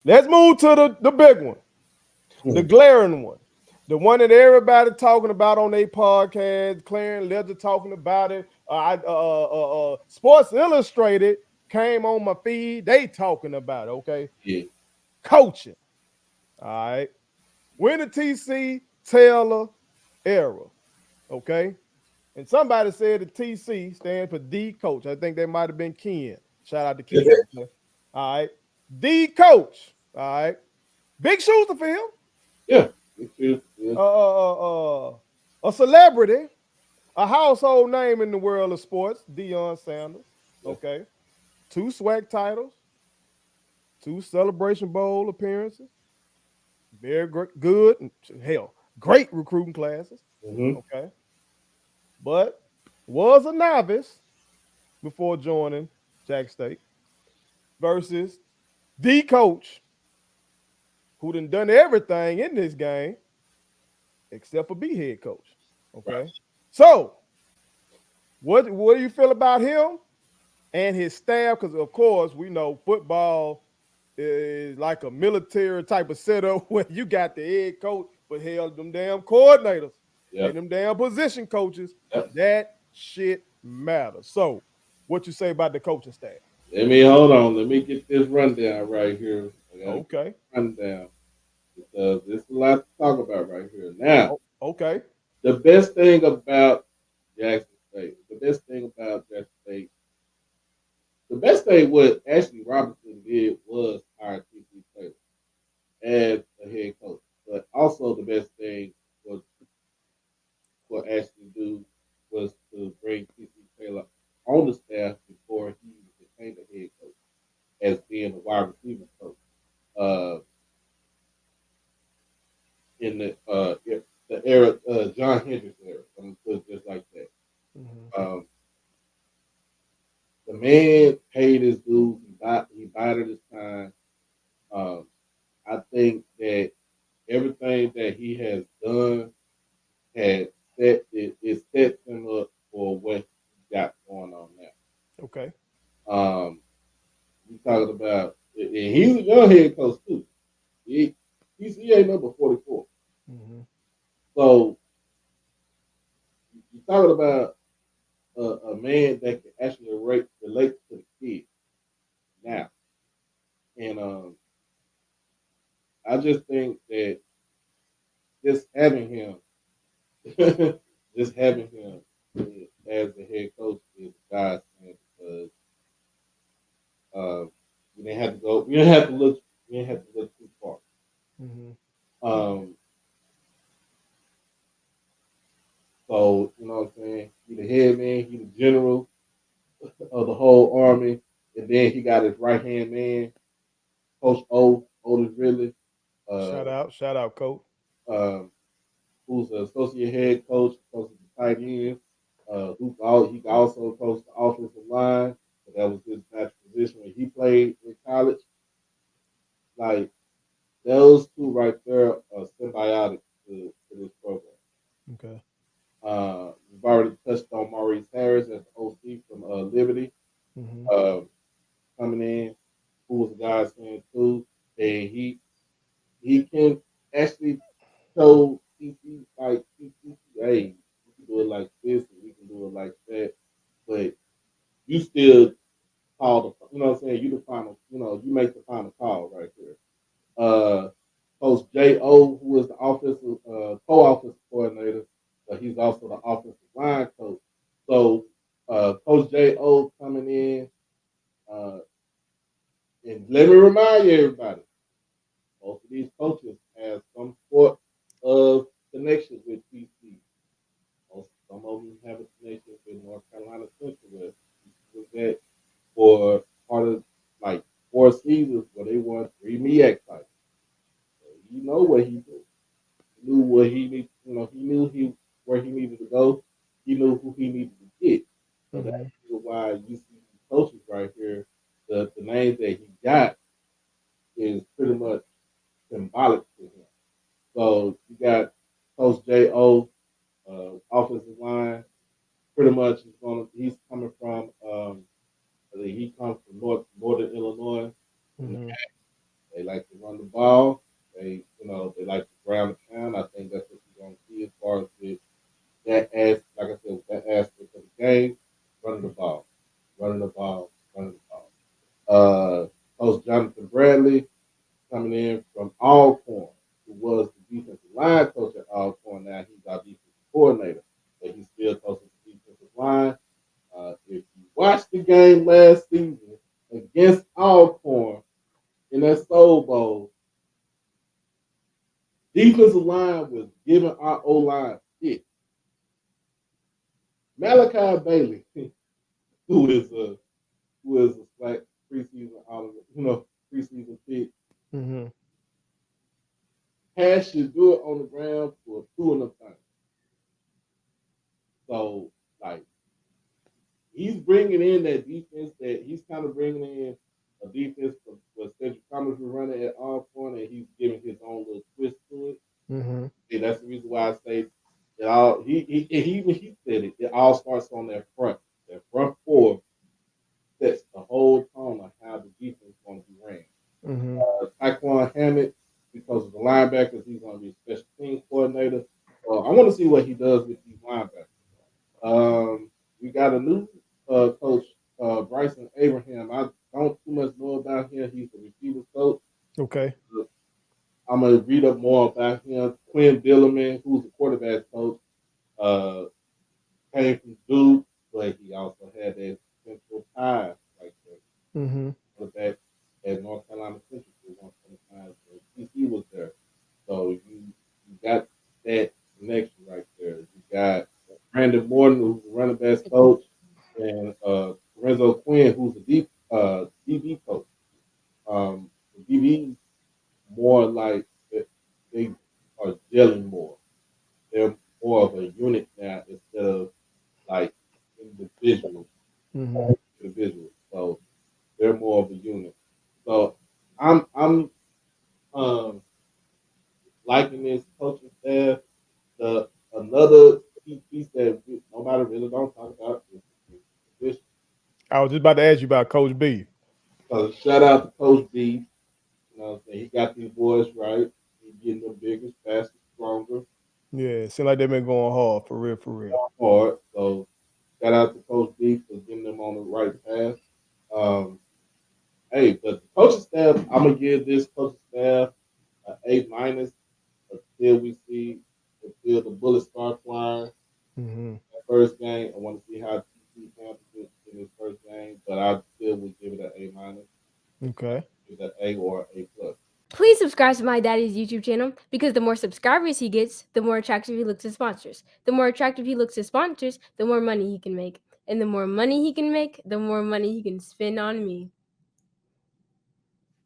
Let's move to the big one, the glaring one, the one that everybody talking about on their podcast. Clarence Ledger talking about it. Sports Illustrated came on my feed. They talking about it. Okay, Yeah. coaching. All right, when the TC Taylor era. Okay, and somebody said the TC stands for D coach. I think that might have been Ken. Shout out to Ken. Okay? All right, D coach. All right, big shoes to fill. Yeah. Yeah. A celebrity, a household name in the world of sports, Deion Sanders. Yeah. Okay. Two swag titles, two Celebration Bowl appearances, very good, hell, great recruiting classes. Mm-hmm. Okay. But was a novice before joining Jack State versus the coach who done everything in this game except for be head coach. Right. Okay. So what do you feel about him and his staff? Because of course we know football is like a military type of setup where you got the head coach, but hell, them damn coordinators Yeah. and them damn position coaches, Yep. that shit matters. So, what you say about the coaching staff? Let me hold on. Let me get this rundown right here. I gotta get Okay. this rundown because there's a lot to talk about right here. Now, Oh, okay. the best thing about Jackson State, the best thing what Ashley Robinson did was hire TC Taylor as a head coach. But also the best thing was what Ashley do was to bring TC Taylor on the staff before he became the head coach as being a wide receiver coach. Uh, in the era, John Hendricks era, I'm gonna put it just like that. Mhm. Um, the man paid his dues. He bided his time. Um, I think that everything that he has done has it sets him up for what he got going on Okay. now. You talking about, and he's a young head coach too. He he ain't number 44. Mhm. So you talking about a man that can actually relate to the kid now, and I just think that just having him, just having him as the head coach is God's plan because we didn't have to go, we didn't have to look too far. Mhm. Um, so you know what I'm saying? He the head man, he the general of the whole army, and then he got his right hand man, Coach Otis Ridley, uh, Shout out, coach. um, who's the associate head coach, coaches the tight ends, he also coached the offensive line. So that was his natural position when he played in college. Like those two right there are symbiotic to this program. Okay. We've already touched on Maurice Harris as the OC from Liberty Mhm. uh, coming in, who was a godsend too, and he can actually show TC like TC, hey, we can do it like this, and we can do it like that, but you still call the, you know what I'm saying? You the final, you make the final call right there. Uh, Coach J.O., who is the offensive co-offensive coordinator, but he's also the offensive line coach. So Coach J.O. coming in, uh, and let me remind you, everybody, most of these coaches have some sort of connection with TC. Some of them have a connection with North Carolina Central, where was that for part of like 4 seasons where they won 3 MEAC titles. So you know what he did. He knew what he needed. He knew he where he needed to go. He knew who he needed to get. So that's Mhm. why you see these coaches right here. The names that he got is pretty much symbolic to him. So you got Coach J.O. Offensive line. Pretty much he's coming from he comes from Northern Illinois. Mhm. They like to run the ball. They like to ground the pound. I think that's what you're gonna see as far as with that as like I said, with that aspect of the game, running the ball, running the ball, running the ball. Coach Jonathan Bradley coming in from Alcorn, who was the defensive line coach at Alcorn. Now he's our defensive coordinator, but he's still coaching the defensive line. If you watched the game last season against Alcorn in that Soul Bowl, defensive line was giving our O line shit. Malachi Bailey, who is a slack preseason preseason pick, Mm-hmm. has should do it on the ground for two and a thing. So like he's bringing in that defense that he's kind of bringing in a defense for what Cedric Thomas was running at all point, and he's giving his own little twist to it. Mm-hmm. And that's the reason why I say it all. He said it. It all starts on that front. That front four sets the whole tone of how the defense is going to be ran. Mm-hmm. Taquan Hammett, because of the linebackers, he's going to be a special teams coordinator. I want to see what he does with these linebackers. We got a new coach, Bryson Abraham. I don't too much know about him. He's the receiver coach. Okay. I'm gonna read up more about him. Quinn Dillerman, who's the quarterback coach, uh, came from Duke, but he also had that central tie like that. Mm-hmm. Quarterback at North Carolina Central for 125. So he was there. So you got that connection right there. You got Brandon Morton, who's the running backs coach, and Renzo Quinn, who's the DB coach. The DBs more like they are gelling more. They're more of a unit now instead of like individual Mm-hmm. individuals. So they're more of a unit. So I'm um liking this coaching staff. The another key piece that nobody really don't talk about is this. I was just about to ask you about Coach B. So shout out to Coach B. You know what I'm saying? He got these boys right. He getting them bigger, faster, stronger, Yeah, it seems like they've been going hard for real, for real. hard. So shout out to Coach B for getting them on the right path. Um, hey, but the coaching staff, I'm gonna give this coaching staff an A- until we see until the bullets start flying. Mm-hmm. That first game, I want to see how TC handles it in his first game, but I still would give it an A-. Okay. Give it an A or A plus. Please subscribe to my daddy's YouTube channel because the more subscribers he gets, the more attractive he looks to sponsors. The more attractive he looks to sponsors, the more money he can make. And the more money he can make, the more money he can spend on me.